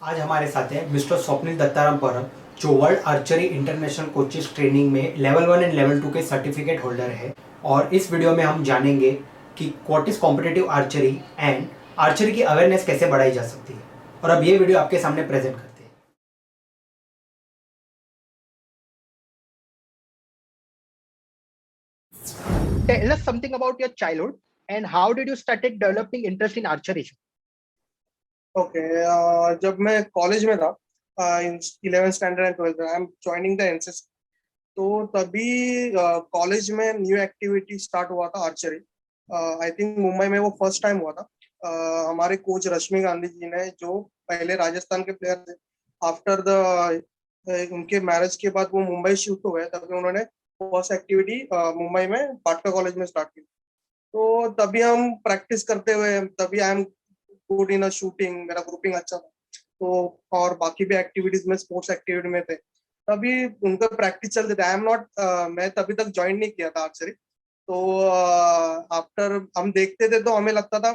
आज हमारे साथ है मिस्टर स्वप्निल दत्ताराम परब, जो world archery international coaches training में लेवल 1 एंड लेवल 2 के सर्टिफिकेट होल्डर है। और इस वीडियो में हम जानेंगे कि what is competitive archery and archery की अवेयरनेस कैसे बढ़ाई जा सकती है। और अब ये वीडियो आपके सामने प्रेजेंट करते हैं। Tell us something about your childhood and how did you started developing interest in archery? Okay जब मैं कॉलेज में था, इन 11th standard and 12th, I am joining the NCC. तो तभी कॉलेज में न्यू एक्टिविटी स्टार्ट हुआ था आर्चरी। आई थिंक मुंबई में वो फर्स्ट टाइम हुआ था। हमारे कोच रश्मि गांधी जी ने, जो पहले राजस्थान के प्लेयर थे, आफ्टर द उनके मैरिज के बाद वो मुंबई शिफ्ट हुए, तभी उन्होंने फर्स्ट एक्टिविटी मुंबई में पाटका कॉलेज में स्टार्ट की। तो तभी हम प्रैक्टिस करते हुए, तभी I am good in shooting, मेरा ग्रुपिंग अच्छा था। तो और बाकी भी एक्टिविटीज में, स्पोर्ट्स एक्टिविटी में थे, तभी उनका प्रैक्टिस चलते थे। आई एम नॉट, मैं तभी तक ज्वाइन नहीं किया था आर्चरी। तो आफ्टर हम देखते थे तो हमें लगता था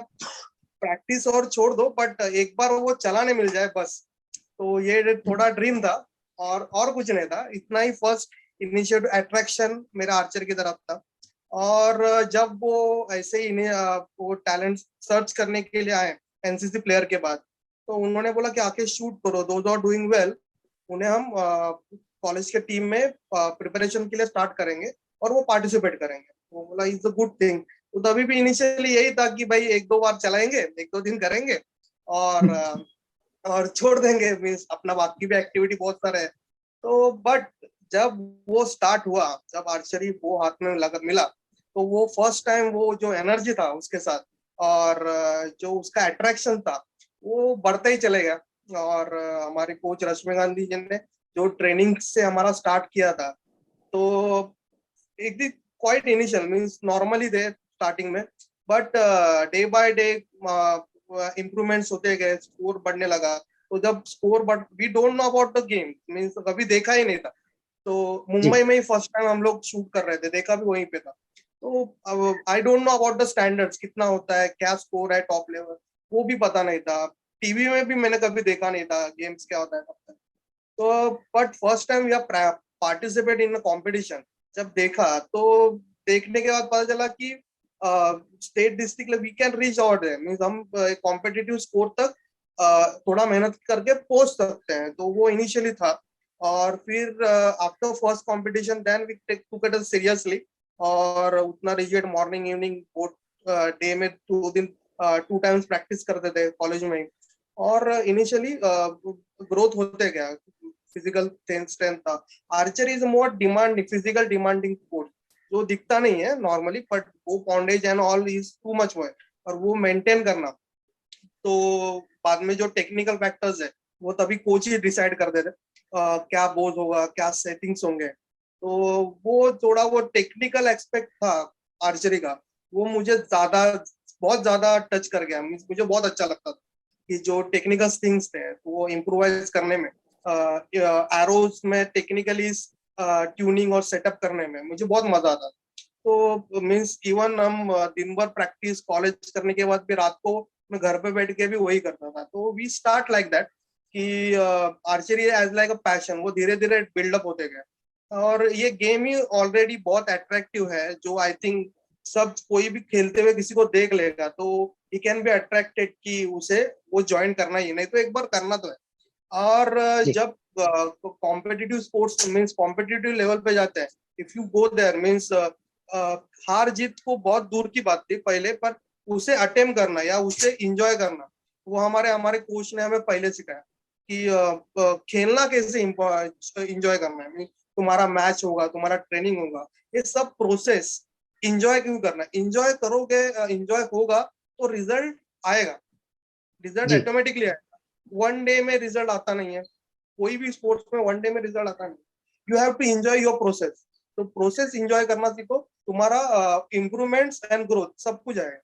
प्रैक्टिस और छोड़ दो, बट एक बार वो चलाने मिल जाए बस। तो ये थोड़ा ड्रीम था, और कुछ नहीं था, इतना ही फर्स्ट इनिशियल अट्रैक्शन मेरा आर्चर की तरफ था। और जब वो ऐसे ही इन्हें वो टैलेंट सर्च करने के लिए आए एनसीसी प्लेयर के बाद, तो उन्होंने बोला कि आके शूट करो, दोज आर डूइंग वेल, उन्हें हम कॉलेज के टीम में प्रिपरेशन के लिए स्टार्ट करेंगे और वो पार्टिसिपेट करेंगे। वो बोला इज अ गुड थिंग। तो तभी भी इनिशियली यही था कि भाई एक दो बार चलाएंगे, एक दो दिन करेंगे और और छोड़ देंगे, मीन्स अपना बाकी भी एक्टिविटी बहुत सारे है। तो बट जब वो स्टार्ट हुआ, जब आर्चरी वो हाथ में लगा मिला, तो वो फर्स्ट टाइम वो जो एनर्जी था उसके साथ, और जो उसका अट्रैक्शन था, वो बढ़ता ही चले गया। और हमारे कोच रश्मि गांधी जी ने जो ट्रेनिंग से हमारा स्टार्ट किया था, तो एक दिन क्वाइट इनिशियल मीन्स नॉर्मली थे स्टार्टिंग में, but day by day improvements होते गए, स्कोर बढ़ने लगा। तो जब स्कोर बढ़, we don't know about the game, means कभी देखा ही नहीं था। तो जी, मुंबई में ही फर्स्ट टाइम हम लोग शूट कर रहे थे, देखा भी वहीं पे था। तो अब I don't know about the standards, कितना होता है, क्या स्कोर है टॉप लेवल, वो भी पता नहीं था। टीवी में भी मैंने कभी देखा नहीं था गेम्स क्या होता है तब तक। तो but first time we participate in competition, जब देखा तो देखने के बाद पता चला कि state district we can reach out है, मीन्स हम कॉम्पिटिटिव स्कोर तक थोड़ा मेहनत करके पहुंच सकते हैं। तो वो इनिशियली था। और फिर after first competition then we take took it seriously, और उतना rigid morning evening both day में 2 दिन 2 टाइम्स प्रैक्टिस करते थे कॉलेज में ही। और इनिशियली ग्रोथ होते गया, फिजिकल स्ट्रेंथ था। Archery is more demanding, physical demanding sport, जो दिखता नहीं है नॉर्मली, बट वो poundage and all is too much वो है, और वो मेंटेन करना। तो बाद में जो टेक्निकल फैक्टर्स है, वो तभी कोच ही डिसाइड कर देते क्या बोझ होगा, क्या सेटिंग्स होंगे। तो वो थोड़ा वो टेक्निकल एक्सपेक्ट था आर्चरी का, वो मुझे ज्यादा, बहुत ज्यादा टच कर गया। मुझे बहुत अच्छा लगता था कि जो टेक्निकल थिंग्स थे, तो वो इम्प्रोवाइज करने में, एरोज में टेक्निकली ट्यूनिंग और सेटअप करने में मुझे बहुत मजा आता। तो मीन्स इवन हम दिन भर प्रैक्टिस कॉलेज करने के बाद भी रात को मैं घर पे बैठ के भी वही करता था। तो वी स्टार्ट लाइक दैट कि archery as like a passion, वो धीरे धीरे बिल्डअप होते गए। और ये गेम ही ऑलरेडी बहुत अट्रैक्टिव है, जो आई थिंक सब कोई भी खेलते हुए किसी को देख लेगा तो ही कैन बी अट्रैक्टेड कि उसे वो ज्वाइन करना ही, नहीं तो एक बार करना तो है। और जी, जब competitive sports means competitive level पे जाते हैं, if you go there means हार जीत को बहुत दूर की बात थी पहले, पर उसे अटेम्प्ट करना या उसे इंजॉय करना, वो हमारे हमारे कोच ने हमें पहले सिखाया कि खेलना कैसे इंजॉय करना है। तुम्हारा मैच होगा, तुम्हारा ट्रेनिंग होगा, ये सब प्रोसेस इंजॉय क्यों करना है, इंजॉय करोगे, इंजॉय होगा तो रिजल्ट आएगा, रिजल्ट जी। ऑटोमेटिकली आएगा। वन डे में रिजल्ट आता नहीं है, कोई भी स्पोर्ट्स में वन डे में रिजल्ट आता नहीं। You have to enjoy your process. तो प्रोसेस एंजॉय करना सीखो, तुम्हारा इम्प्रूवमेंट्स एंड ग्रोथ सब कुछ आएगा।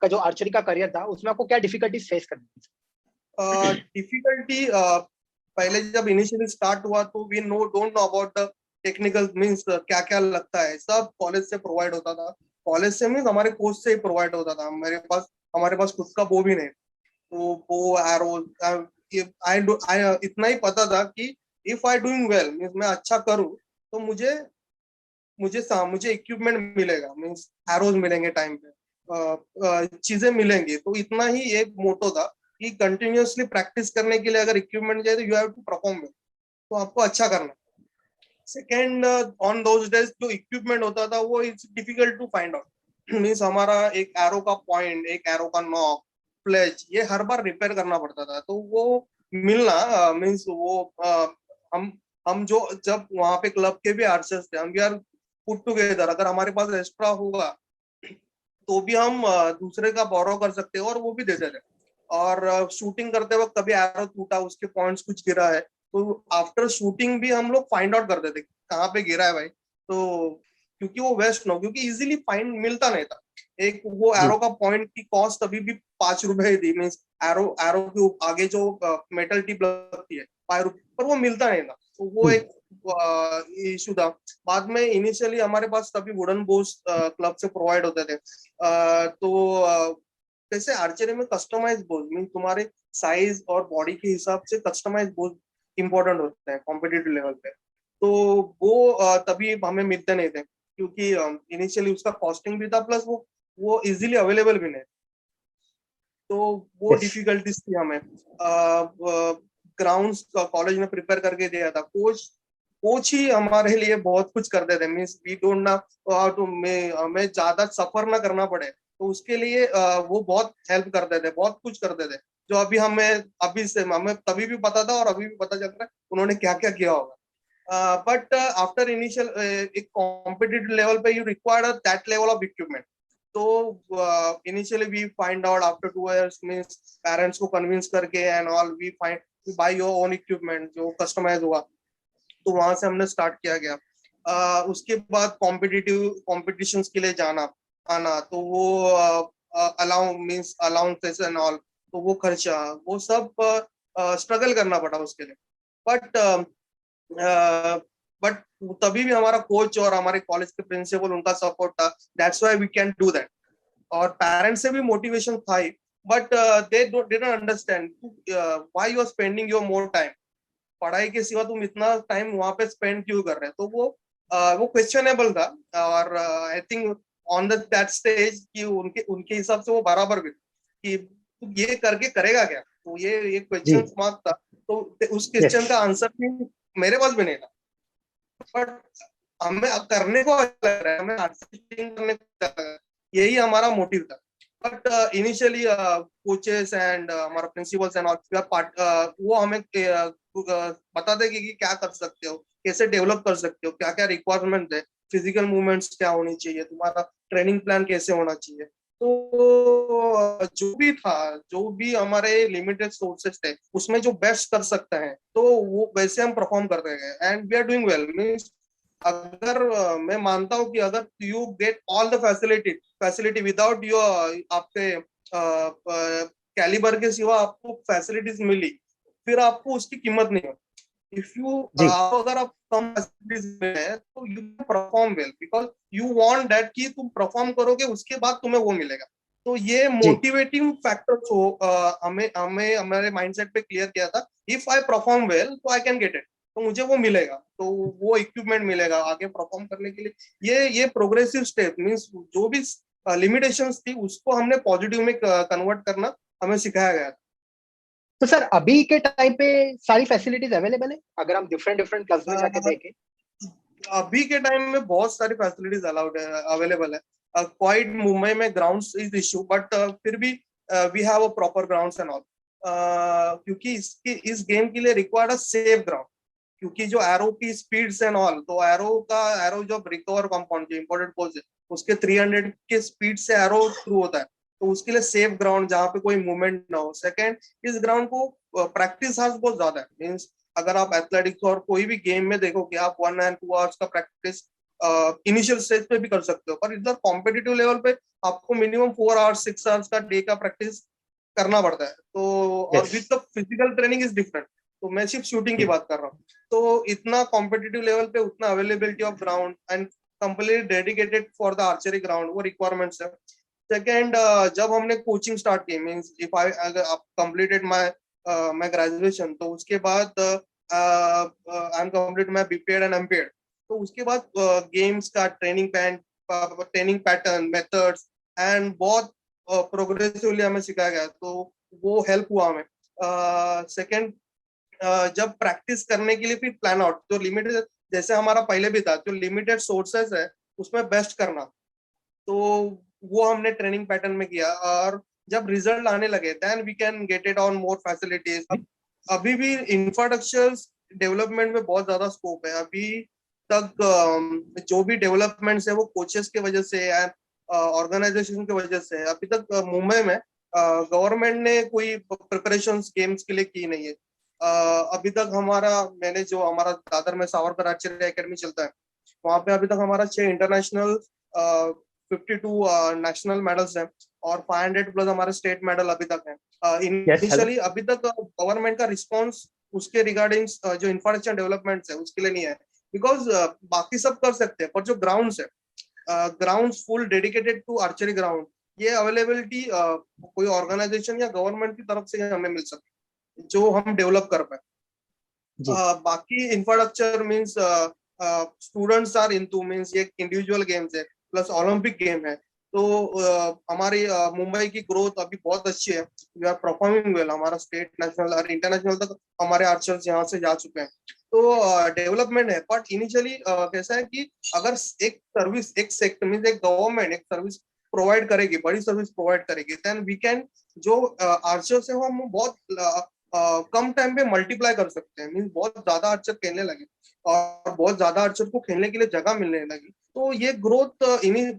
का जो आर्चरी का करियर था उसमें आपको क्या डिफिकल्टीज फेस करनी थी? डिफिकल्टी, पहले जब इनिशियली स्टार्ट हुआ तो we know don't know about the technical means क्या क्या लगता है, सब कॉलेज से प्रोवाइड होता था। कॉलेज से मीन्स हमारे कोच से ही प्रोवाइड होता था, मेरे पास हमारे पास खुद का वो भी नहीं। तो वो एरो इतना ही पता था कि if I doing well means मैं अच्छा करूँ तो मुझे इक्विपमेंट मिलेगा, मीन्स एरोज मिलेंगे टाइम पे, चीजें मिलेंगी। तो इतना ही एक मोटो था कि कंटिन्यूअसली प्रैक्टिस करने के लिए अगर इक्विपमेंट चाहिए तो you have to perform well, तो आपको अच्छा करना है। सेकेंड, ऑन दोज डेज जो इक्विपमेंट होता था वो it's difficult to find out. Means हमारा एक एरो का पॉइंट, एक एरो का नॉक, फ्लैच, ये हर बार रिपेयर करना पड़ता था। तो वो मिलना मीन्स वो हम हम जो जब वहां पे क्लब के भी आर्चर्स थे, हम वी आर पुट टुगेदर, अगर हमारे पास एक्स्ट्रा होगा तो भी हम दूसरे का बोरो कर सकते हैं और वो भी देते थे। और शूटिंग करते वक्त कभी एरो टूटा, उसके पॉइंट्स कुछ गिरा है, तो आफ्टर शूटिंग भी हम लोग फाइंड आउट करते थे कहाँ पे गिरा है भाई। तो क्योंकि वो वेस्ट ना हो, क्योंकि इजीली फाइंड मिलता नहीं था। एक वो जी एरो का पॉइंट की कॉस्ट अभी भी 5 रुपए ही थी, मीन्स एरो एरो के आगे जो मेटल टिप लगती है 5 रुपए, पर वो मिलता नहीं था। तो वो एक इशू था। बाद में इनिशियली हमारे पास तभी वुडन बोस क्लब से प्रोवाइड होते थे। जैसे आर्चरी में कस्टमाइज बोज मीन तुम्हारे साइज और बॉडी के हिसाब से कस्टमाइज बोज इंपॉर्टेंट होते हैं कॉम्पिटिटिव लेवल पे। तो वो तभी हमें मिलते नहीं थे, क्योंकि इनिशियली उसका कॉस्टिंग भी था, प्लस वो इजीली अवेलेबल भी नहीं। तो वो यस डिफिकल्टीज थी हमें। ग्राउंड्स कॉलेज में प्रिपेयर करके दिया था, कोच कोच ही हमारे लिए बहुत कुछ करते थे। मीन्स वी डोंट ना टू हमें ज्यादा सफर ना करना पड़े, तो उसके लिए वो बहुत हेल्प करते थे, बहुत कुछ करते थे, जो अभी अभी से हमें तभी भी पता था और अभी भी पता चल रहा है उन्होंने क्या क्या किया होगा। बट आफ्टर इनिशियल एक कॉम्पिटिटिव लेवल पे you required that level of equipment. तो initially we find out after 2 years, means parents को कन्विंस करके and all we find buy your own equipment जो कस्टमाइज हुआ। तो वहां से हमने स्टार्ट किया गया। उसके बाद कॉम्पिटिटिव कॉम्पिटिशन्स के लिए जाना आना, तो वो अलाउंसेस एंड ऑल, तो वो खर्चा, वो सब स्ट्रगल करना पड़ा उसके लिए। बट बट तभी भी हमारा कोच और हमारे कॉलेज के प्रिंसिपल, उनका सपोर्ट था, that's why we can do that. और पेरेंट्स से भी मोटिवेशन था ही, but they didn't understand why you are spending your more time, पढ़ाई के सिवा तुम इतना टाइम वहां पे स्पेंड क्यों कर रहे हैं। तो वो क्वेश्चनेबल था। और I think on that stage कि उनके उनके हिसाब से वो बराबर भी कि तू ये करके करेगा क्या, तो ये जी क्वेश्चन मार्क था। तो उस यस क्वेश्चन का आंसर भी मेरे पास भी नहीं था। बट हमें करने को अच्छा लग रहा है, हमें आर्टिस्टिंग करने को अच्छा लग रहा है, यही हमारा मोटिव था। बट इनिशियली कोचेस एंड हमारा प्रिंसिपल्स एंड ऑल वो हमें बताते कि क्या कर सकते हो, कैसे डेवलप कर सकते हो, क्या क्या रिक्वायरमेंट है, फिजिकल मूवमेंट्स क्या होनी चाहिए, तुम्हारा ट्रेनिंग प्लान कैसे होना चाहिए। तो जो भी था, जो भी हमारे लिमिटेड सोर्सेस थे, उसमें जो बेस्ट कर सकते हैं तो वो वैसे हम परफॉर्म करते गए and we are doing well. Means अगर मैं मानता हूँ कि अगर you get all the facility without your आपके कैलिबर के सिवा आपको फैसिलिटीज मिली, फिर आपको उसकी कीमत नहीं होती। इफ यू जी अगर आप कम फैसिलिटीज में है तो you perform well, because you want that कि तुम परफॉर्म करोगे उसके बाद तुम्हें वो मिलेगा। तो ये जी मोटिवेटिंग फैक्टर्स हो हमें हमें हमारे माइंडसेट पे क्लियर किया था, इफ आई परफॉर्म वेल तो आई कैन गेट इट, तो मुझे वो मिलेगा, तो वो इक्विपमेंट मिलेगा आगे परफॉर्म करने के लिए। ये प्रोग्रेसिव स्टेप मीन्स जो भी लिमिटेशंस थी उसको हमने पॉजिटिव में कन्वर्ट करना हमें सिखाया गया था। तो सर अभी के टाइम पे सारी फैसिलिटीज अवेलेबल है अगर हम डिफरेंट डिफरेंट क्लब्स में जाके देखें? अभी के टाइम में बहुत सारी फैसिलिटीज अलाउड है, अवेलेबल है। क्वाइट मुंबई में ग्राउंड्स इज इशू, बट फिर भी we have a proper grounds and all, क्योंकि इस गेम के लिए रिक्वायर्ड अ सेफ ग्राउंड। क्योंकि जो एरो की स्पीड्स एंड ऑल, तो एरो जब रिकवर कंपाउंड जो इम्पोर्टेंट पोज है उसके 300 के स्पीड से एरो थ्रू होता है, तो उसके लिए सेफ ग्राउंड जहाँ पे कोई मूवमेंट ना हो। सेकेंड, इस ग्राउंड को प्रैक्टिस हार्स बहुत ज्यादा है। मीन्स अगर आप एथलेटिक्स और कोई भी गेम में देखो कि आप 1 and 2 hours का प्रैक्टिस इनिशियल स्टेज पे भी कर सकते हो, पर इधर कॉम्पिटिटिव लेवल पे आपको मिनिमम 4 hours 6 hours का डे का प्रैक्टिस करना पड़ता है। तो और yes with the physical training is different. तो मैं सिर्फ शूटिंग की बात कर रहा हूँ। तो इतना कॉम्पिटिटिव लेवल पे उतना availability of ground and completely dedicated for the archery ground, वो रिक्वायरमेंट्स है। सेकेंड, जब हमने कोचिंग स्टार्ट की, मीन्स इफ आई अगर कंप्लीटेड माई मैं ग्रेजुएशन, तो उसके बाद आई एम कंप्लीट मैं बीपीएड एंड एमपीएड। तो उसके बाद गेम्स का ट्रेनिंग पैटर्न मेथड्स एंड बहुत प्रोग्रेसिवली हमें सिखाया गया, तो वो हेल्प हुआ हमें। सेकंड, जब प्रैक्टिस करने के लिए फिर प्लान आउट, जो लिमिटेड जैसे हमारा पहले भी था, जो लिमिटेड सोर्सेस है उसमें बेस्ट करना, तो वो हमने ट्रेनिंग पैटर्न में किया। और जब रिजल्ट आने लगे then we can get it on more facilities. अभी भी इंफ्रास्ट्रक्चर डेवलपमेंट में बहुत ज्यादा स्कोप है। अभी तक जो भी डेवलपमेंट्स है वो कोचेस के वजह से एंड ऑर्गेनाइजेशन की वजह से है। अभी तक मुंबई में गवर्नमेंट ने कोई प्रिपरेशन गेम्स के लिए की नहीं है। अभी तक मैंने जो हमारा दादर में सावरकर आर्चरी एकेडमी चलता है, वहां पे अभी तक हमारा 6 इंटरनेशनल, 52 नेशनल मेडल्स हैं और 500 प्लस हमारे स्टेट मेडल अभी तक हैं। इनिशियली अभी तक गवर्नमेंट का रिस्पॉन्स उसके रिगार्डिंग जो इंफ्रास्ट्रक्चर डेवलपमेंट है उसके लिए नहीं है, बिकॉज बाकी सब कर सकते हैं, पर जो ग्राउंड्स है, grounds full dedicated to archery ground, ये अवेलेबिलिटी कोई ऑर्गेनाइजेशन या गवर्नमेंट की तरफ से हमें मिल सकती है जो हम डेवलप कर पाए। बाकी infrastructure means students are into, means ये इंडिविजुअल गेम्स है प्लस ओलंपिक गेम है, तो हमारी मुंबई की ग्रोथ अभी बहुत अच्छी है। वी आर परफॉर्मिंग वेल, हमारा स्टेट नेशनल और इंटरनेशनल तक हमारे आर्चर्स यहाँ से जा चुके हैं, तो डेवलपमेंट है। बट इनिशियली कैसा है कि अगर एक सर्विस, एक सेक्टर मीन्स एक गवर्नमेंट एक सर्विस प्रोवाइड करेगी, बड़ी सर्विस प्रोवाइड करेगी, देन वी कैन जो आर्चर्स है वो हम बहुत कम टाइम पे मल्टीप्लाई कर सकते हैं। मीन्स बहुत ज्यादा आर्चर खेलने लगे और बहुत ज्यादा आर्चर को खेलने के लिए जगह मिलने लगी, तो ये ग्रोथ इन्हीं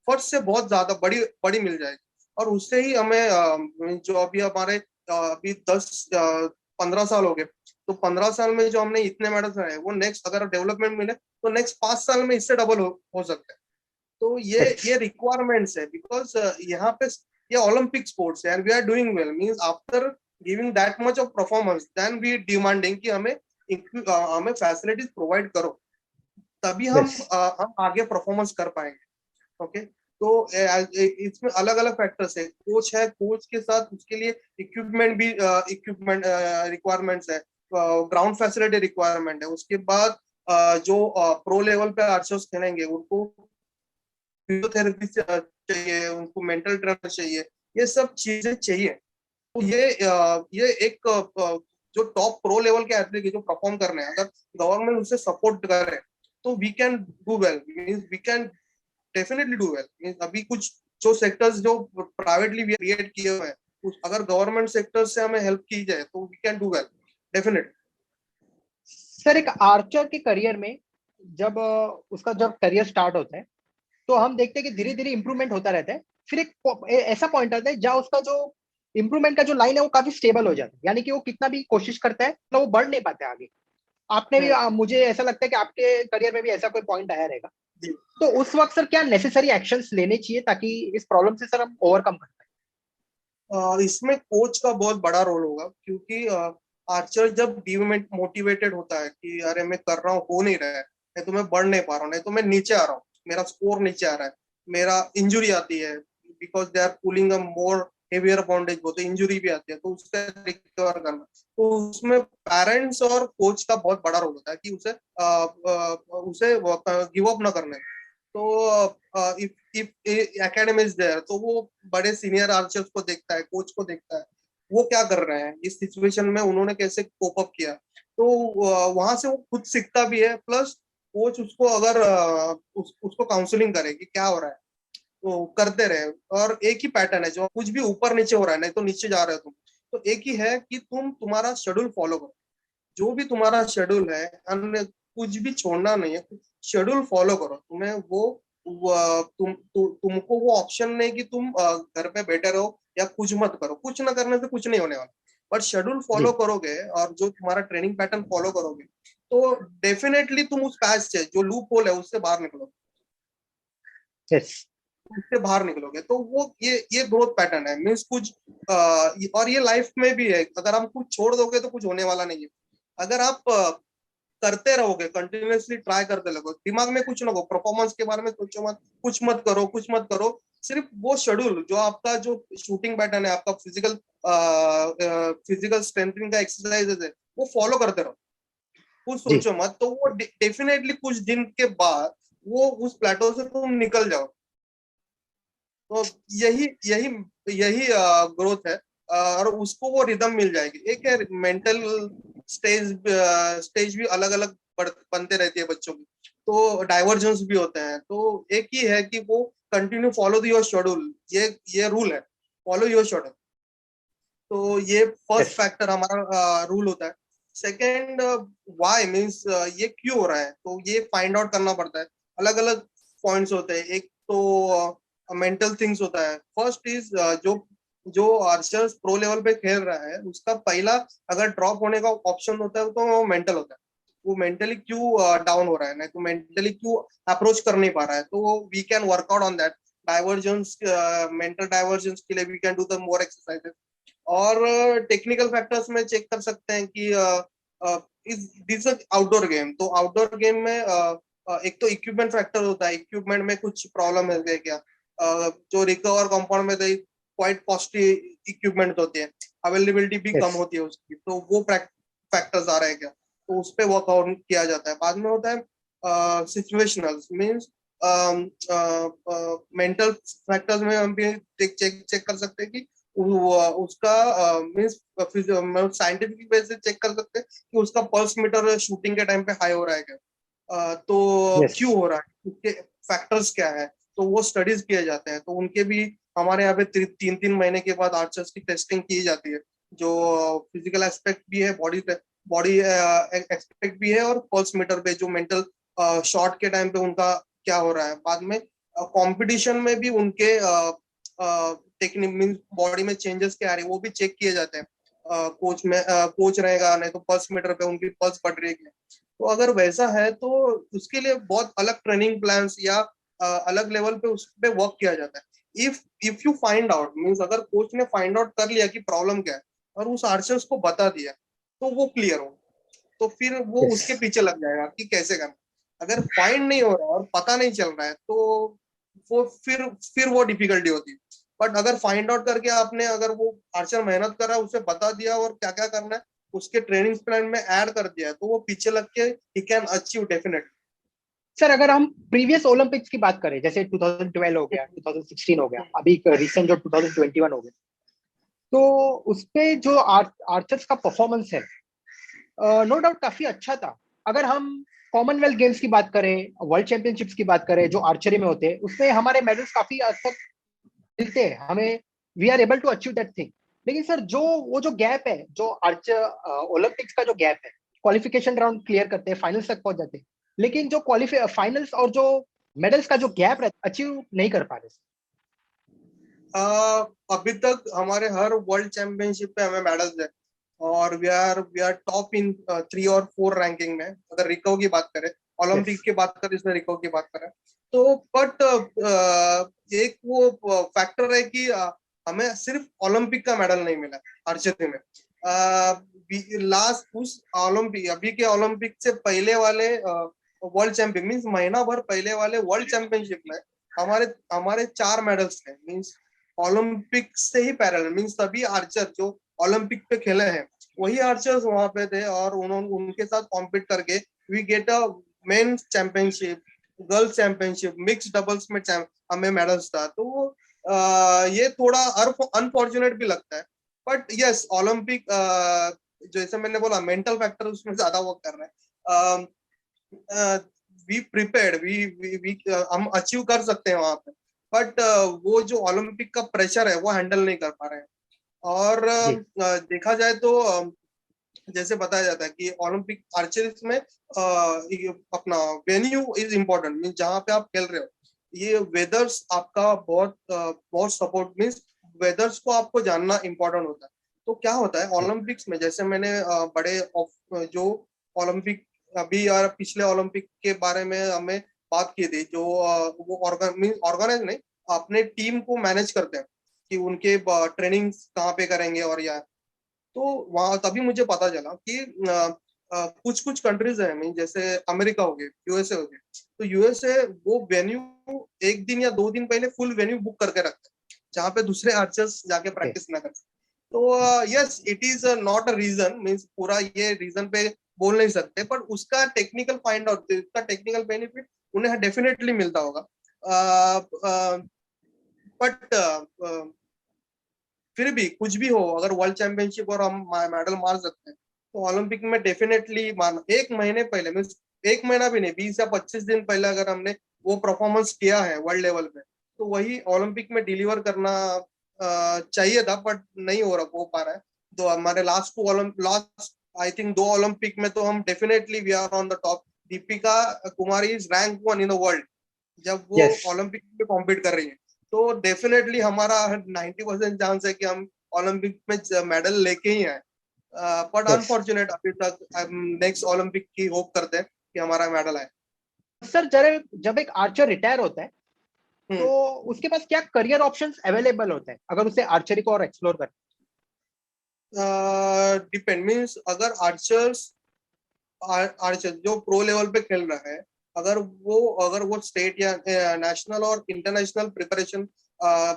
फर्स्ट से बहुत ज्यादा बड़ी बड़ी मिल जाएगी। और उससे ही हमें जो अभी हमारे अभी 10-15 साल हो गए, तो 15 साल में जो हमने इतने मेडल्स आए, वो नेक्स्ट अगर डेवलपमेंट मिले तो नेक्स्ट 5 साल में इससे डबल हो सकता है। तो ये रिक्वायरमेंट्स है, बिकॉज यहाँ पे ये ओलंपिक स्पोर्ट्स है and we are doing well, means after giving that much of performance then we demanding कि हमें फैसिलिटीज प्रोवाइड करो, तभी हम आगे परफॉर्मेंस कर पाएंगे। ओके, तो इसमें अलग अलग फैक्टर्स है। कोच है, कोच के साथ उसके लिए इक्विपमेंट रिक्वायरमेंट्स है, ग्राउंड फैसिलिटी रिक्वायरमेंट है। उसके बाद जो प्रो लेवल पे आर्चर्स खेलेंगे उनको फिजियोथेरेपी चाहिए, उनको मेंटल ट्रेनर चाहिए, ये सब चीजें चाहिए। तो ये एक जो टॉप प्रो लेवल के एथलीट जो परफॉर्म कर रहे हैं, अगर गवर्नमेंट उसे सपोर्ट करे तो we can do well, means we can definitely do well. Means अभी कुछ जो सेक्टर्स जो प्राइवेटली क्रिएट किए हुए हैं, अगर गवर्नमेंट सेक्टर से हमें हेल्प की जाए तो we can do well definitely. Sir, एक आर्चर के करियर में जब उसका जब करियर स्टार्ट होता है तो हम देखते हैं कि धीरे धीरे इंप्रूवमेंट होता रहता है। फिर एक ऐसा पॉइंट आता है जहाँ उसका जो इंप्रूवमेंट का जो लाइन है वो काफी स्टेबल हो जाता है, यानी कि वो कितना भी कोशिश करता है तो वो बढ़ नहीं पाता है आगे। आपने भी मुझे ऐसा लगता है कि आपके करियर में भी ऐसा कोई पॉइंट आया रहेगा। तो उस वक्त सर क्या नेसेसरी एक्शंस लेने चाहिए ताकि इस प्रॉब्लम से सर हम ओवरकम कर पाए? इसमें कोच का बहुत बड़ा रोल होगा, क्योंकि आर्चर जब डिमोटिवेटेड होता है कि अरे मैं कर रहा हूँ, हो नहीं रहा है, नहीं तो मैं बढ़ नहीं पा रहा हूँ, नहीं तो मैं नीचे आ रहा हूँ, मेरा स्कोर नीचे आ रहा है, मेरा इंजुरी आती है, because they are pulling a more heavier poundage, तो इंजुरी भी आती है, तो उसका रिकवर करना, तो उसमें पेरेंट्स और कोच का बहुत बड़ा रोल होता है कि उसे गिव अप ना करने। तो इफ एकेडमी इज देयर, तो वो बड़े सीनियर आर्चर्स को देखता है, कोच को देखता है, वो क्या कर रहे हैं इस सिचुएशन में, उन्होंने कैसे कोप अप किया, तो वहां से वो खुद सीखता भी है, प्लस कोच उसको अगर उसको काउंसलिंग करे कि क्या हो रहा है, तो करते रहे। और एक ही पैटर्न है, जो कुछ भी ऊपर नीचे हो रहा है, नहीं तो नीचे जा रहे हो तुम, तो एक ही है कि तुम्हारा शेड्यूल फॉलो करो, जो भी तुम्हारा शेड्यूल है, अन्य कुछ भी छोड़ना नहीं है, शेड्यूल फॉलो करो। तुम्हें तुमको वो ऑप्शन नहीं कि तुम घर पे बैठे रहो या कुछ मत करो, कुछ ना करने से कुछ नहीं होने वाला। बट शेड्यूल फॉलो करोगे और जो तुम्हारा ट्रेनिंग पैटर्न फॉलो करोगे, तो डेफिनेटली तुम उस पैच से, जो लूप होल है, उससे बाहर निकलोगे। उससे बाहर निकलोगे, तो वो ये ग्रोथ पैटर्न है, मीन्स कुछ और ये लाइफ में भी है, अगर हम कुछ छोड़ दोगे तो कुछ होने वाला नहीं है। अगर आप करते रहोगे, कंटिन्यूअसली ट्राई करते रहोगे, दिमाग में कुछ ना हो, परफॉर्मेंस के बारे में सोचो मत, कुछ मत करो, कुछ मत करो, सिर्फ वो शेड्यूल जो आपका जो शूटिंग पैटर्न है, आपका फिजिकल स्ट्रेंथनिंग का एक्सरसाइजेस है, वो फॉलो करते रहो, कुछ जी। सोचो मत, तो वो डेफिनेटली कुछ दिन के बाद वो उस प्लेटो से तुम निकल जाओ। तो यही यही यही ग्रोथ है, और उसको वो रिदम मिल जाएगी। एक है मेंटल स्टेज, स्टेज भी अलग अलग बनते रहती है बच्चों की, तो डाइवर्जेंस भी होते हैं। तो एक ही है कि वो कंटिन्यू फॉलो योर शेड्यूल, ये रूल है, फॉलो योर शेड्यूल। तो ये फर्स्ट यस। फैक्टर हमारा रूल होता है। सेकेंड, वाई मीन्स ये क्यों हो रहा है, तो ये फाइंड आउट करना पड़ता है। अलग अलग पॉइंट्स होते हैं। एक तो मेंटल थिंग्स होता है। फर्स्ट इज जो जो आर्चर्स प्रो लेवल पे खेल रहा है, उसका पहला अगर ड्रॉप होने का ऑप्शन होता है तो वो मेंटल होता है। वो मेंटली क्यों डाउन हो रहा है, नहीं तो मेंटली क्यों अप्रोच कर नहीं पा रहा है, तो we can work out on that divergence. Mental divergence के लिए we can do the more exercises. और टेक्निकल फैक्टर्स में चेक कर सकते हैं कि इस दिस आउटडोर गेम, तो आउटडोर गेम में एक तो इक्विपमेंट फैक्टर होता है, इक्विपमेंट में कुछ प्रॉब्लम है क्या। जो रिकवर कंपाउंड में क्वाइट कॉस्टली इक्विपमेंट होती है, अवेलेबिलिटी भी कम यस। होती है उसकी, तो वो फैक्टर्स आ रहे हैं क्या, तो उस पर वर्कआउट किया जाता है। बाद में होता है सिचुएशनल मीन्स मेंटल फैक्टर्स में हम भी चेक कर सकते हैं कि उसका मीन्स साइंटिफिक वे से चेक कर सकते हैं कि उसका पल्स मीटर शूटिंग के टाइम पे हाई हो रहा है क्या, तो यस। क्यों हो रहा है, उसके फैक्टर्स क्या है, तो वो स्टडीज किए जाते हैं। तो उनके भी हमारे यहाँ पे 3-3 महीने के बाद आर्चर्स की टेस्टिंग की जाती है, जो फिजिकल एस्पेक्ट भी है, बॉडी बॉडी एस्पेक्ट भी है, और पल्स मीटर पे जो मेंटल शॉट के टाइम पे उनका क्या हो रहा है। बाद में कंपटीशन में भी उनके टेक्निक मीन बॉडी में चेंजेस क्या आ रहे हैं वो भी चेक किए जाते हैं। कोच रहेगा, नहीं तो पल्स मीटर पे उनकी पल्स बढ़ रही है। तो अगर वैसा है तो उसके लिए बहुत अलग ट्रेनिंग प्लान्स या अलग लेवल पे उस पे वर्क किया जाता है। If you find out means अगर कोच ने फाइंड आउट कर लिया कि प्रॉब्लम क्या है और उस आर्चर्स को बता दिया, तो वो क्लियर हो, तो फिर वो यस। उसके पीछे लग जाएगा कि कैसे करना। अगर फाइंड नहीं हो रहा है और पता नहीं चल रहा है, तो वो फिर वो डिफिकल्टी होती है। बट अगर फाइंड आउट करके आपने, अगर वो आर्चर मेहनत कर रहा है, उसे बता दिया और क्या क्या करना है उसके ट्रेनिंग प्लान में ऐड कर दिया है, तो वो पीछे लग के he can achieve definitely. Sir, अगर हम प्रीवियस ओलंपिक्स की बात करें, जैसे 2012 हो गया, 2016 हो गया, अभी रिसेंट जो 2021 हो गया, तो उसपे जो आर्चर्स का परफॉर्मेंस है, नो डाउट काफी अच्छा था। अगर हम कॉमनवेल्थ गेम्स की बात करें, वर्ल्ड चैंपियनशिप्स की बात करें जो आर्चरी में होते हैं, उसमें हमारे मेडल्स काफी हद तक मिलते हैं हमें, we are able to achieve that thing. लेकिन सर, जो वो जो गैप है, जो आर्चर ओलंपिक्स का जो गैप है, क्वालिफिकेशन राउंड क्लियर करते हैं, फाइनल्स तक पहुंच जाते हैं, लेकिन जो क्वालिफाई फाइनल्स और जो मेडल्स का जो गैप रहता है, अचीव नहीं कर पा रहे। अभी तक हमारे हर वर्ल्ड चैंपियनशिप पे हमें मेडल्स है, और वी आर टॉप इन 3 और 4 रैंकिंग में, अगर रिकव की बात करें, यस। ओलंपिक की बात करें, इसमें रिकव की बात करें। तो बट एक वो फैक्टर है कि हमें सिर्फ ओलंपिक का मेडल नहीं मिला आर्चरी में। लास्ट उस ओलंपिक, अभी के ओलंपिक से पहले वाले वर्ल्ड चैंपियन मीन्स महीना भर पहले वाले वर्ल्ड चैंपियनशिप में हमारे हमारे 4 मेडल्स थे। मीन्स ओलंपिक से ही पैरेलल, मीन्स सभी आर्चर जो ओलंपिक पे खेले हैं वही आर्चर्स वहां पे थे, और उन्होंने उनके साथ कॉम्पीट करके we get a men championship, girls championship, mix doubles में हमें मेडल्स था। तो ये थोड़ा अनफॉर्चुनेट भी लगता है। बट यस, ओलंपिक जैसे मैंने बोला मेंटल फैक्टर उसमें ज्यादा वर्क कर रहे हैं। वी प्रिपेयर्ड, वी हम अचीव कर सकते हैं वहां पे, बट वो जो ओलंपिक का प्रेशर है वो हैंडल नहीं कर पा रहे हैं। और जी। देखा जाए तो जैसे बताया जाता है कि ओलंपिक आर्चरी में अपना वेन्यू इज इम्पोर्टेंट, मीन जहाँ पे आप खेल रहे हो, ये वेदर्स आपका बहुत सपोर्ट, मीन्स वेदर्स को आपको जानना इम्पोर्टेंट होता है। तो क्या होता है ओलंपिक्स में, जैसे मैंने जो ओलंपिक अभी यार पिछले ओलंपिक के बारे में हमें बात की थी, जो वो ऑर्गेनाइज नहीं, अपने टीम को मैनेज करते हैं कि उनके ट्रेनिंग कहाँ पे करेंगे, और या तो वहां तभी मुझे पता चला कि कुछ कुछ कंट्रीज है, मीन जैसे अमेरिका हो गया, यूएसए हो गया, तो यूएसए वो वेन्यू एक दिन या 2 दिन पहले फुल वेन्यू बुक करके रखता है, जहाँ पे दूसरे आर्चर्स जाके ओके। प्रैक्टिस ना कर। तो yes, it is not a reason, means पूरा ये रीजन पे बोल नहीं सकते, पर उसका टेक्निकल फाइंड आउट, उसका टेक्निकल बेनिफिट उन्हें डेफिनेटली मिलता होगा। बट फिर भी कुछ भी हो, अगर वर्ल्ड चैंपियनशिप और हम मेडल मार सकते हैं, तो ओलंपिक में डेफिनेटली मान, एक महीने पहले, मीन्स एक महीना भी नहीं, 20 या 25 दिन पहले अगर हमने वो परफॉर्मेंस किया है वर्ल्ड लेवल पे, तो वही ओलंपिक में डिलीवर करना चाहिए था, बट नहीं हो पा रहा है। तो हमारे लास्ट आई थिंक 2 ओलंपिक में तो हम definitely we are on the top. Deepika Kumari is rank 1 in the world जब वो यस। ओलंपिक में कॉम्पीट कर रही है। तो डेफिनेटली हमारा 90% चांस है कि हम ओलंपिक में मेडल लेके ही आए। बट यस अनफॉर्चुनेट अभी तक हम नेक्स्ट ओलंपिक की होप करते हैं कि हमारा मेडल आए। सर, जब एक आर्चर रिटायर होता है तो हम्म। उसके पास क्या करियर ऑप्शंस अवेलेबल होते हैं अगर उसे आर्चरी को और एक्सप्लोर करना डिपेंड, मीन्स अगर आर्चर जो प्रो लेवल पे खेल रहा है, अगर वो स्टेट या नेशनल और इंटरनेशनल प्रिपरेशन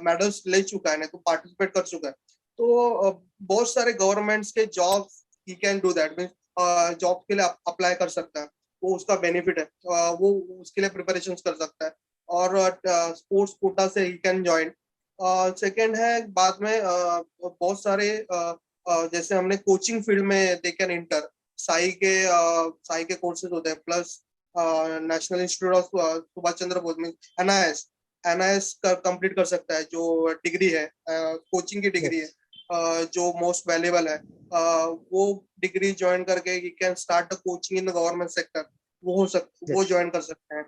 मेडल्स ले चुका है ना, तो पार्टिसिपेट कर चुका है, तो बहुत सारे गवर्नमेंट्स के jobs he can do that, means job के लिए अप्लाई कर सकता है, वो उसका बेनिफिट है। वो उसके लिए प्रिपरेशन कर सकता है, और स्पोर्ट्स कोटा से ही कैन ज्वाइन। सेकेंड है, बाद में बहुत सारे जैसे हमने कोचिंग फील्ड में दे कैन इंटर, साई के कोर्सेज होते हैं, plus national institute of Subhash Chandra Bose में एनआईएस एनआईएस कंप्लीट कर सकता है, जो डिग्री है, कोचिंग की डिग्री है, यस। जो मोस्ट वैल्यूएबल है। वो डिग्री ज्वाइन करके you can start a coaching in the government sector, वो यस। ज्वाइन कर सकते हैं।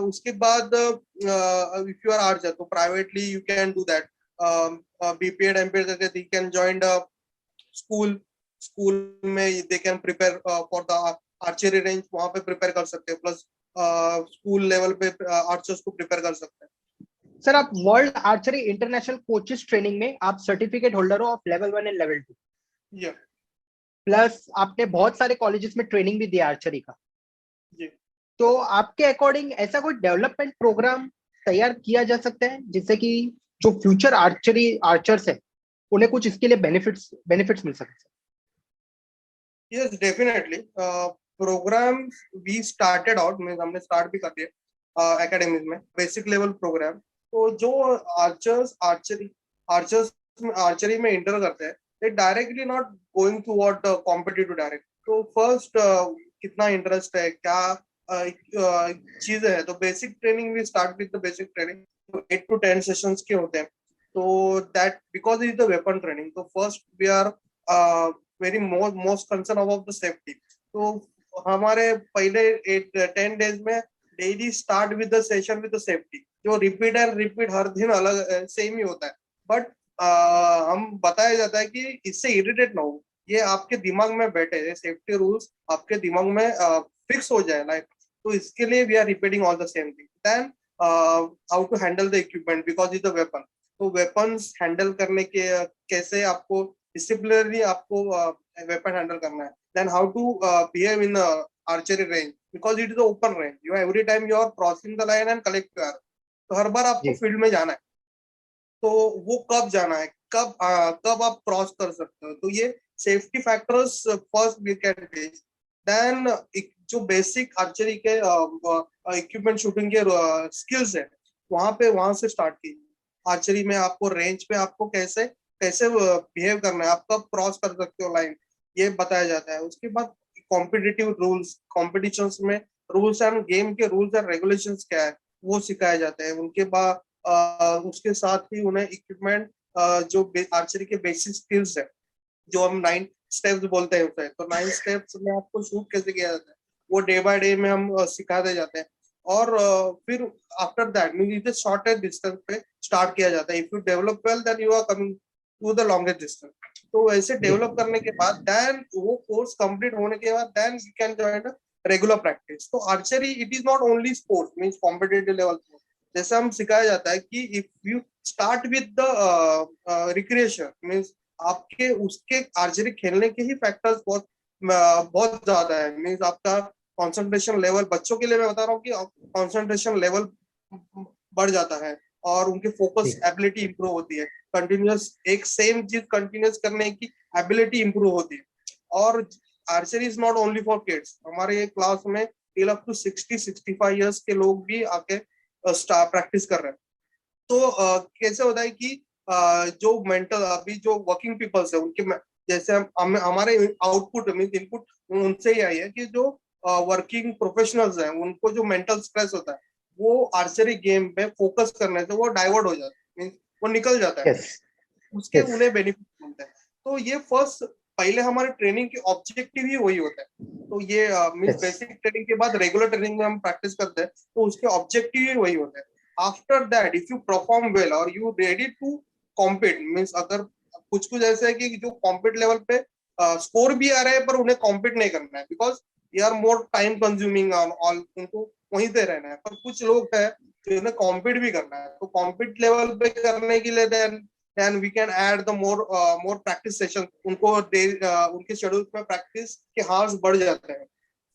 उसके बाद इफ यू आर आर्चर, तो privately you can do that, BPEd MPEd करके you can join school school में they can prepare for the archery range, वहां पे प्रिपेयर कर सकते हैं, प्लस स्कूल लेवल पे आर्चर्स को प्रिपेयर कर सकते सर, आप world archery international coaches training में आप सर्टिफिकेट होल्डर हो ऑफ लेवल 1 एंड लेवल 2, हैं। या प्लस आपने बहुत सारे कॉलेजेस में ट्रेनिंग भी दिया आर्चरी का। जी। तो आपके अकॉर्डिंग ऐसा कोई डेवलपमेंट प्रोग्राम तैयार किया जा सकता है जिससे कि जो फ्यूचर आर्चर्स है उन्हें कुछ इसके लिए बेनिफिट्स मिल सके? Yes, definitely programme we started out, mean हमने स्टार्ट भी कर दिया एकेडमीज में, बेसिक लेवल प्रोग्राम। तो जो आर्चर्स आर्चर्स आर्चरी में इंटर करते हैं, they directly not going toward the competitive direct. तो फर्स्ट कितना इंटरेस्ट है, क्या चीजें हैं, तो basic training we start with the basic training, 8 to 10 sessions के होते हैं। तो that because is the weapon training, तो first we are very most concern about the safety. तो हमारे पहले 8 10 डेज में daily start with the session with the safety, जो रिपीट एंड रिपीट हर दिन अलग सेम ही होता है, बट हम बताया जाता है कि इससे इरिटेट ना हो, ये आपके दिमाग में बैठे, सेफ्टी रूल्स आपके दिमाग में फिक्स हो जाए, लाइक। तो इसके लिए we are repeating all the same thing. Then how to handle the equipment, because is the weapon. तो वेपन्स हैंडल करने के कैसे आपको डिसिप्लिनरी आपको वेपन हैंडल करना है। Then how to behave in archery range, because it is open range, you every time you are crossing the line and collect your. तो हर बार आपको जी। फील्ड में जाना है, तो वो कब जाना है, कब आप क्रॉस कर सकते हो, तो ये safety factors first we can take. Then जो बेसिक आर्चरी के इक्विपमेंट शूटिंग के स्किल्स है, वहां से स्टार्ट कीजिए। आर्चरी में आपको रेंज पे आपको कैसे कैसे बिहेव करना है, आप कब क्रॉस कर सकते हो लाइन, ये बताया जाता है। उसके बाद कॉम्पिटिटिव रूल्स, कॉम्पिटिशन्स में रूल्स एंड गेम के रूल्स एंड रेगुलेशंस क्या है, वो सिखाए जाते हैं। उनके बाद उसके साथ ही उन्हें इक्विपमेंट, जो आर्चरी के बेसिक स्किल्स है, जो हम 9 स्टेप्स बोलते हैं उसे, तो 9 स्टेप्स में आपको शूट कैसे किया जाता है, वो डे बाय डे में हम सिखाते जाते हैं। और फिर after that mean shortest distance पे स्टार्ट किया जाता है। If you develop well then you are coming to the longest distance. तो ऐसे जी। डेवलप करने के बाद देन वो कोर्स कंप्लीट होने के बाद then you can join regular practice. तो archery it is not only sports, means competitive level. जैसे हम सिखाया जाता है कि if you start with the recreation, means आपके उसके आर्चरी खेलने के ही फैक्टर्स बहुत बहुत ज्यादा है। मीन्स आपका कंसंट्रेशन लेवल, बच्चों के लिए मैं बता रहा हूँ कि कंसंट्रेशन लेवल बढ़ जाता है और उनकी फोकस एबिलिटी इंप्रूव होती है। कंटिन्यूअस एक सेम चीज कंटिन्यूअस करने की एबिलिटी इंप्रूव होती है। और archery is not only for kids, हमारे क्लास में टिल अप टू 60-65 ईयर्स के लोग भी आके प्रैक्टिस कर रहे हैं। तो कैसे होता है कि जो मेंटल अभी जो वर्किंग पीपल्स है उनके जैसे हमारे आउटपुट मीन इनपुट उनसे ही आई है कि जो वर्किंग प्रोफेशनल्स हैं उनको जो मेंटल स्ट्रेस होता है वो आर्चरी गेम पे फोकस करने से वो डाइवर्ट हो जाता है, मीन वो निकल जाता है, यस उसके यस उन्हें बेनिफिट मिलता है। तो ये फर्स्ट पहले हमारे ट्रेनिंग के ऑब्जेक्टिव ही वही होता है। तो ये मीन्स यस बेसिक ट्रेनिंग के बाद रेगुलर ट्रेनिंग में हम प्रैक्टिस करते हैं तो उसके ऑब्जेक्टिव ही वही होता है। After that if you perform well और you ready to compete, means अगर कुछ कुछ ऐसा है कि जो कॉम्पीट लेवल पे स्कोर भी आ रहा है पर उन्हें कॉम्पीट नहीं करना है because they are more time consuming all, उनको वहीं पे रहना है। पर कुछ लोग है जिन्हें कॉम्पीट भी करना है, तो कॉम्पीट लेवल पे करने के लिए then we can add the more practice session. उनको उनके शेड्यूल में प्रैक्टिस के हार्स बढ़ जाते हैं,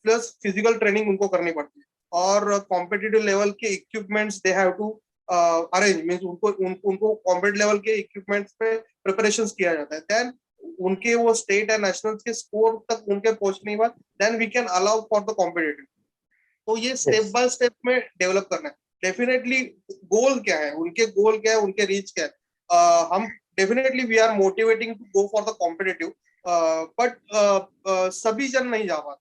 प्लस फिजिकल ट्रेनिंग उनको करनी पड़ती है। और कॉम्पिटिटिव लेवल के equipments they have to arrange, means उनको कॉम्पिटिटिव लेवल के इक्विपमेंट्स पे प्रिपरेशन किया जाता है। देन उनके वो स्टेट एंड नेशनल के स्कोर तक उनके पहुंचने के बाद then we can allow for the competitive. तो ये स्टेप यस बाय स्टेप में डेवलप करना है। डेफिनेटली गोल क्या है, उनके गोल क्या है, उनके रीच क्या है। हम definitely we are motivating to go for the competitive, but सभी जन नहीं जा पाते।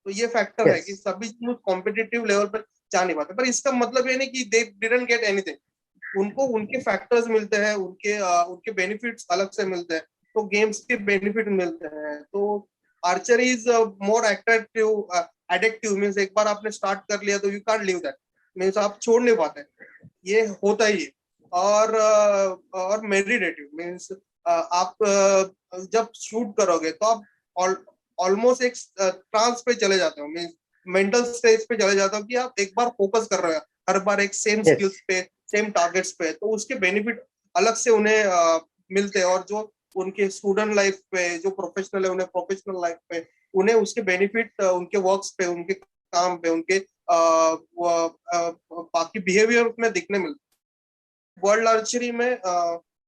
तो ये फैक्टर है यस कि सभी जन कॉम्पिटिटिव लेवल पर जा नहीं पाते। पर इसका मतलब ये नहीं कि दे डिडंट गेट एनीथिंग, उनको उनके फैक्टर्स मिलते हैं, उनके बेनिफिट्स अलग से मिलते हैं। तो गेम्स के बेनिफिट मिलते हैं। तो archery is more attractive addictive, means एक बार आपने स्टार्ट कर लिया तो you can't leave that, means आप छोड़ नहीं पाते, ये होता ही है। और मेडिटेटिव मीन्स आप जब शूट करोगे तो आप ऑलमोस्ट एक ट्रांस पे चले जाते हो, मीन्स मेंटल स्टेज पे चले जाते हो कि आप एक बार फोकस कर रहे हो हर बार एक सेम यस स्किल्स पे, सेम टारगेट्स पे। तो उसके बेनिफिट अलग से उन्हें मिलते हैं। और जो उनके स्टूडेंट लाइफ पे, जो प्रोफेशनल है उन्हें प्रोफेशनल लाइफ पे उन्हें उसके बेनिफिट उनके वर्क्स पे, उनके काम पे, उनके बाकी बिहेवियर में दिखने मिलते। वर्ल्ड आर्चरी में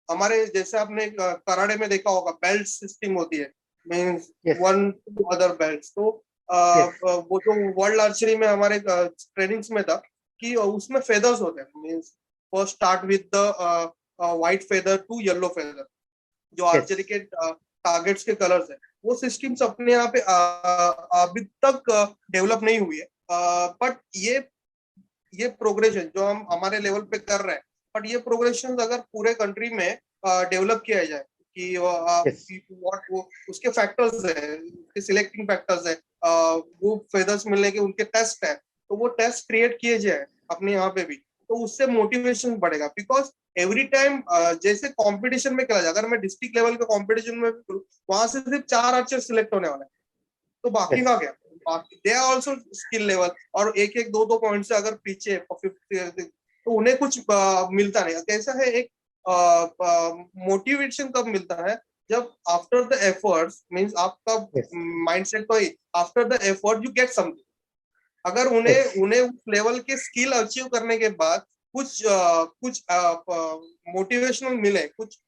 हमारे जैसे आपने कराटे में देखा होगा बेल्ट सिस्टम होती है, means yes one two other belts. तो यस वो जो वर्ल्ड आर्चरी में हमारे ट्रेनिंग्स में था कि उसमें फेदर्स होते हैं, means first start with the white feather to yellow feather, जो यस आर्चरी के टारगेट्स के कलर्स है। वो सिस्टम्स अपने यहाँ पे अभी तक डेवलप नहीं हुई है। बट ये प्रोग्रेशन जो हम हमारे लेवल पे कर रहे हैं, बट ये प्रोग्रेशन अगर पूरे कंट्री में डेवलप किया जाए कि यस वो उसके फैक्टर्स है, उसके सिलेक्टिंग फैक्टर्स है, वो फेदर्स मिलने के उनके टेस्ट है, तो वो टेस्ट क्रिएट किए जाए अपने यहाँ पे भी, तो उससे मोटिवेशन बढ़ेगा। बिकॉज एवरी टाइम जैसे कंपटीशन में खेला जाए, अगर मैं डिस्ट्रिक्ट लेवल के कंपटीशन में वहां से सिर्फ 4 आर्चर सिलेक्ट होने वाले हैं, तो बाकी यस का क्या, बाकी they are also skill level, और एक एक दो दो पॉइंट से अगर पीछे 50 तो उन्हें कुछ मिलता नहीं। कैसा है, एक मोटिवेशन कब मिलता है, जब आफ्टर द एफर्ट्स, मींस आपका यस माइंडसेट तो ही after the effort you get something. अगर यस उन्हें उन्हें उस लेवल के स्किल अचीव करने के बाद कुछ मोटिवेशनल मिले, कुछ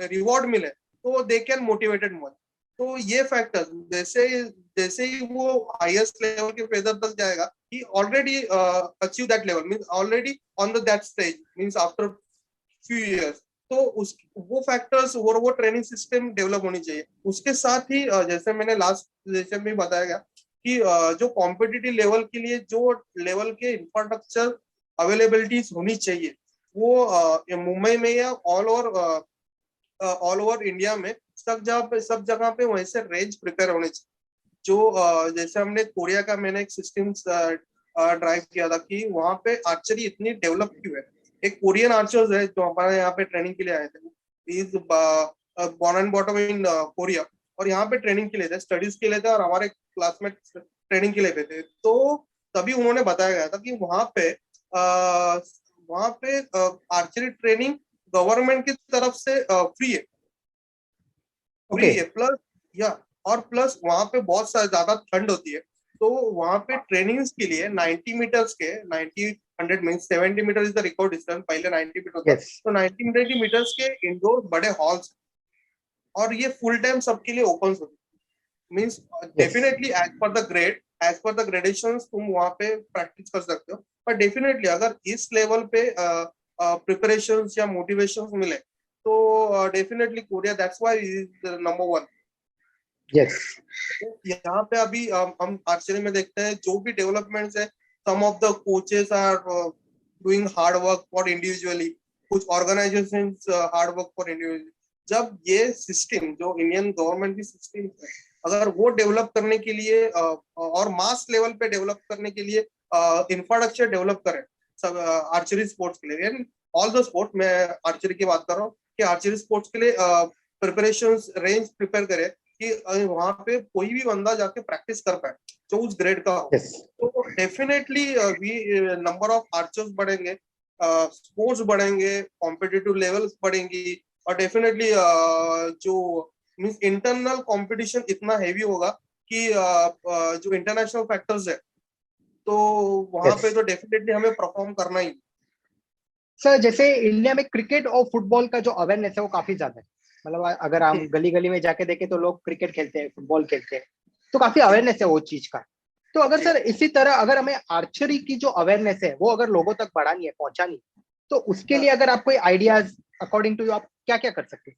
रिवॉर्ड मिले, तो दे कैन मोटिवेटेड मोर। तो ये फैक्टर्स जैसे जैसे ही वो हाईएस्ट लेवल के फेदर तक जाएगा, he already achieve that level, means already on the that stage, means after few years. तो उस वो फैक्टर्स और वो ट्रेनिंग सिस्टम डेवलप होनी चाहिए। उसके साथ ही जैसे मैंने लास्ट सेशन में बताया गया कि जो कॉम्पिटिटिव लेवल के लिए जो लेवल के इंफ्रास्ट्रक्चर अवेलेबिलिटीज होनी चाहिए, वो मुंबई में या ऑल ओवर इंडिया में सब जगह पे वैसे रेंज प्रिपेयर होने चाहिए। जो जैसे हमने कोरिया का मैंने एक सिस्टम ड्राइव किया था कि वहां पे आर्चरी इतनी डेवलप क्यों है। एक कोरियन आर्चर्स है जो हमारे यहाँ पे ट्रेनिंग के लिए आए थे, is born and bottom in Korea, और यहाँ पे ट्रेनिंग के लिए थे, स्टडीज के लिए थे, और हमारे क्लासमेट ट्रेनिंग के लिए भी थे। तो तभी उन्होंने बताया गया था कि वहां पे आर्चरी ट्रेनिंग गवर्नमेंट की तरफ से फ्री है, ओके प्लस या और प्लस वहां पे बहुत ज्यादा ठंड होती है, तो वहां पे ट्रेनिंग्स के लिए 90 मीटर्स के 90 100 mean 70 metre is the record distance, पहले 90 मीटर था, यस तो 90 मीटर्स के इंडोर बड़े हॉल्स, और ये फुल टाइम सबके लिए ओपन होते, means yes definitely as per the gradation तुम वहां पे प्रैक्टिस कर सकते हो, पर डेफिनेटली अगर इस लेवल पे प्रिपरेशन या मोटिवेशन मिले तो definitely Korea, that's why is number one. Yes यहाँ पे अभी हम आर्चरी में देखते हैं जो भी डेवलपमेंट्स है, some of the coaches are doing hard work for individually, कुछ organisations hard work for individually. जब ये सिस्टम जो इंडियन गवर्नमेंट की सिस्टम है, अगर वो डेवलप करने के लिए और मास लेवल पे डेवलप करने के लिए इंफ्रास्ट्रक्चर डेवलप करें सब आर्चरी स्पोर्ट्स के लिए, ऑल द स्पोर्ट, मैं आर्चरी की बात कर रहा हूँ कि आर्चरी स्पोर्ट्स के लिए प्रिपरेशन रेंज प्रिपेयर करे कि वहां पे कोई भी बंदा जाके प्रैक्टिस कर पाए जो उस ग्रेड का हो, यस तो definitely we number of archers बढ़ेंगे, स्पोर्ट्स बढ़ेंगे, कॉम्पिटिटिव लेवल्स बढ़ेंगी, और डेफिनेटली जो मीन्स इंटरनल कंपटीशन इतना हैवी होगा कि जो इंटरनेशनल फैक्टर्स है, तो वहां यस पे तो डेफिनेटली हमें परफॉर्म करना ही। सर, जैसे इंडिया में क्रिकेट और फुटबॉल का जो अवेयरनेस है वो काफी ज्यादा है। मतलब अगर हम गली गली में जाके देखें तो लोग क्रिकेट खेलते हैं, फुटबॉल खेलते हैं, तो काफी अवेयरनेस है वो चीज का। तो अगर जी। सर इसी तरह अगर हमें आर्चरी की जो अवेयरनेस है वो अगर लोगों तक बढ़ानी है, पहुंचानी है, तो उसके लिए अगर आप कोई आइडियाज अकॉर्डिंग टू यू आप क्या क्या कर सकते हैं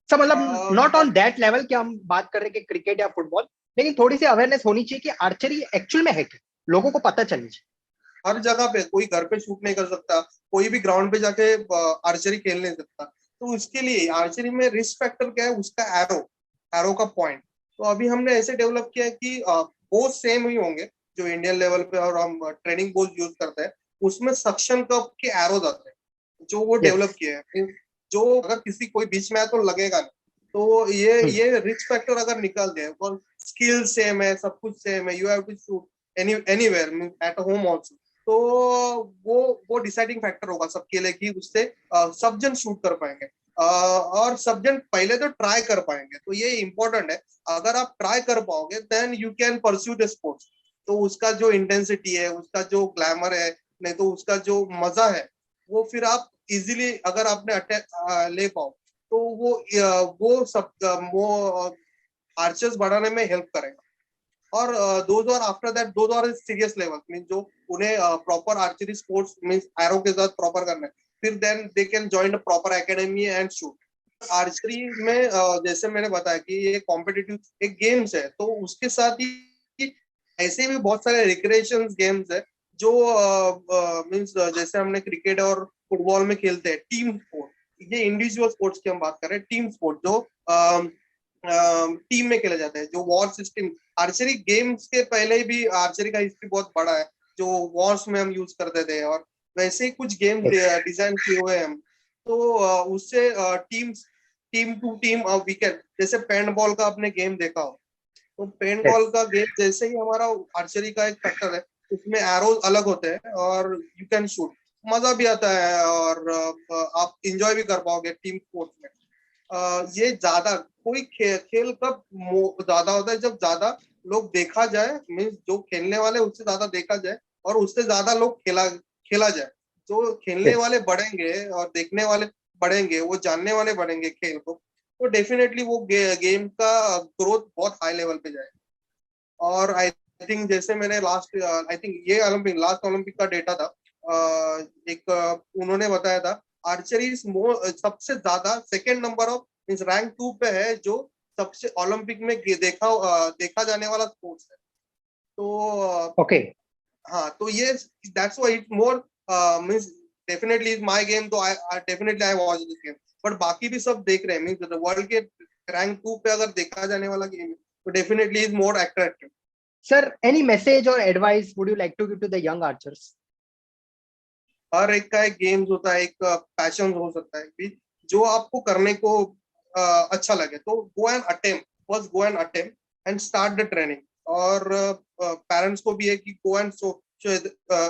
सर? मतलब नॉट ऑन दैट लेवल कि हम बात कर रहे हैं कि क्रिकेट या फुटबॉल, लेकिन थोड़ी सी अवेयरनेस होनी चाहिए कि आर्चरी एक्चुअल में है क्या, लोगों को पता चलनी चाहिए। हर जगह पे कोई घर पे शूट नहीं कर सकता, कोई भी ग्राउंड पे जाके आर्चरी खेल नहीं सकता, तो उसके लिए आर्चरी में रिस्क फैक्टर क्या है, उसका एरो, एरो का पॉइंट। तो अभी हमने ऐसे डेवलप किया है कि बोथ सेम ही होंगे, जो इंडियन लेवल पे और हम ट्रेनिंग बोझ यूज करते हैं, उसमें सक्शन कप के एरोज आते हैं जो वो यस। डेवलप किए हैं, जो अगर किसी कोई बीच में है तो लगेगा नहीं। तो ये रिस्क फैक्टर अगर निकाल दिया और स्किल सेम है, सब कुछ सेम है, you have to shoot anywhere at home also, तो वो डिसाइडिंग फैक्टर होगा सबके लिए कि उससे सब जन शूट कर पाएंगे, और सब जन पहले तो ट्राई कर पाएंगे, तो ये इंपॉर्टेंट है। अगर आप ट्राई कर पाओगे then you can pursue the sports, तो उसका जो इंटेंसिटी है, उसका जो ग्लैमर है, नहीं तो उसका जो मजा है, वो फिर आप इजीली अगर आपने ले पाओ, तो वो सब वो आर्चर्स बढ़ाने में हेल्प करेगा। और those are after that, those are serious level, mean जो उन्हें proper archery sports means arrow के साथ प्रॉपर करना है, फिर then they can join proper academy and shoot. Archery में जैसे मैंने बताया कि ये कॉम्पिटिटिव एक गेम्स है, तो उसके साथ ही ऐसे भी बहुत सारे रिक्रिएशन गेम्स है जो मीन्स जैसे हमने क्रिकेट और फुटबॉल में खेलते हैं टीम स्पोर्ट, ये इंडिविजुअल स्पोर्ट्स की हम बात कर रहे हैं, टीम स्पोर्ट जो टीम में खेला जाता है, जो वॉर सिस्टम। आर्चरी गेम्स के पहले भी आर्चरी का हिस्ट्री बहुत बड़ा है, जो वॉर्स में हम यूज करते थे, और वैसे ही कुछ गेम डिजाइन किए हुए हैं हम, तो उससे team team to team wicket, जैसे पेंट बॉल का आपने गेम देखा हो, तो पेंट बॉल का गेम जैसे ही हमारा आर्चरी का एक फैक्टर है, उसमें एरोज अलग होते हैं और यू कैन शूट, मजा भी आता है, और आप इंजॉय भी कर पाओगे टीम स्पोर्ट्स में। ये ज्यादा कोई खेल कब ज्यादा होता है, जब ज्यादा लोग देखा जाए, मीन्स जो खेलने वाले उससे ज्यादा देखा जाए, और उससे ज्यादा लोग खेला खेला जाए, जो खेलने यस वाले बढ़ेंगे और देखने वाले बढ़ेंगे, वो जानने वाले बढ़ेंगे खेल को, तो डेफिनेटली वो गेम का ग्रोथ बहुत हाई लेवल पे जाए। और आई थिंक जैसे मैंने लास्ट आई थिंक ये ओलंपिक लास्ट ओलंपिक का डेटा था, एक उन्होंने बताया था आर्चरी सबसे ज्यादा second number of means rank 2 पे है, जो सबसे ओलंपिक में देखा जाने वाला स्पोर्ट्स है। तो ओके। हाँ, तो ये that's why it's more means definitely is my game, तो I definitely I watch this game, but बाकी भी सब देख रहे हैं, मींस वर्ल्ड के रैंक 2 पे अगर देखा जाने वाला गेम है, तो definitely is more attractive. Sir, any message और advice would you like to give to the young archers? हर एक का एक गेम्स होता है, एक पैशन हो सकता है कि जो आपको करने को अच्छा लगे, तो go and attempt, first go and attempt and start the training. और पेरेंट्स को भी है कि गो एंड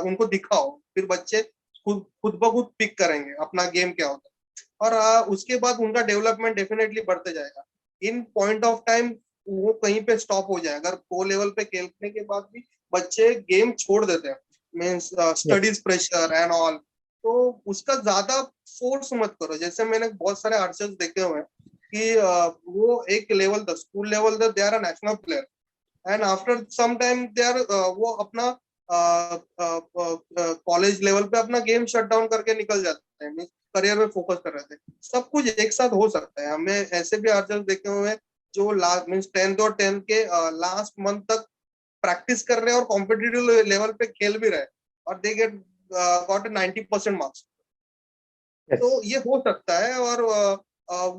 उनको दिखाओ, फिर बच्चे खुद खुद ब खुद पिक करेंगे अपना गेम क्या होता है, और उसके बाद उनका डेवलपमेंट डेफिनेटली बढ़ते जाएगा। इन पॉइंट ऑफ टाइम वो कहीं पे स्टॉप हो जाए। अगर प्रो लेवल पे खेलने के बाद भी बच्चे गेम छोड़ देते हैं, means studies pressure and all, तो उसका ज्यादा फोर्स मत करो। जैसे मैंने बहुत सारे आर्चर्स देखे हुए हैं कि वो एक लेवल तक, स्कूल लेवल तक they are a national player, and after some time they are, वो अपना कॉलेज लेवल पे अपना गेम शट डाउन करके निकल जाते हैं, करियर में फोकस कर रहे थे। सब कुछ एक साथ हो सकता है। हमें ऐसे भी आर्चर्स देखे हुए हैं जो लास्ट मीन्स 10th और 10th के लास्ट मंथ तक प्रैक्टिस कर रहे हैं और कॉम्पिटिटिव लेवल पे खेल भी रहे हैं, और दे गेट गॉट 90% मार्क्स। तो ये हो सकता है, और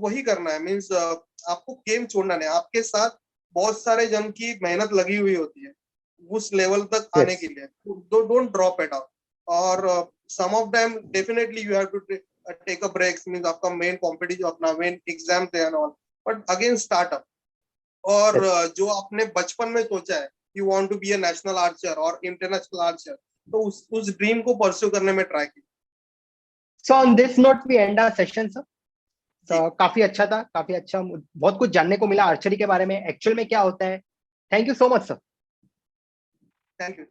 वही करना है। मीन्स आपको गेम छोड़ना नहीं, आपके साथ बहुत सारे जन की मेहनत लगी हुई होती है उस लेवल तक आने के लिए। डोंट ड्रॉप इट आउट, और some of them definitely you have to take a break. Means आपका मेन कॉम्पिटिशन, अपना मेन एग्जाम थे and all, but again startup. और जो आपने बचपन में सोचा है you want to be a national archer और इंटरनेशनल आर्चर, तो उस ड्रीम को परस्यू करने में ट्राई कीजिए। So on this note we end our session sir. जी, काफी अच्छा था, काफी अच्छा, बहुत कुछ जानने को मिला आर्चरी के बारे में, एक्चुअल में क्या होता है। Thank you so much sir. Thank you.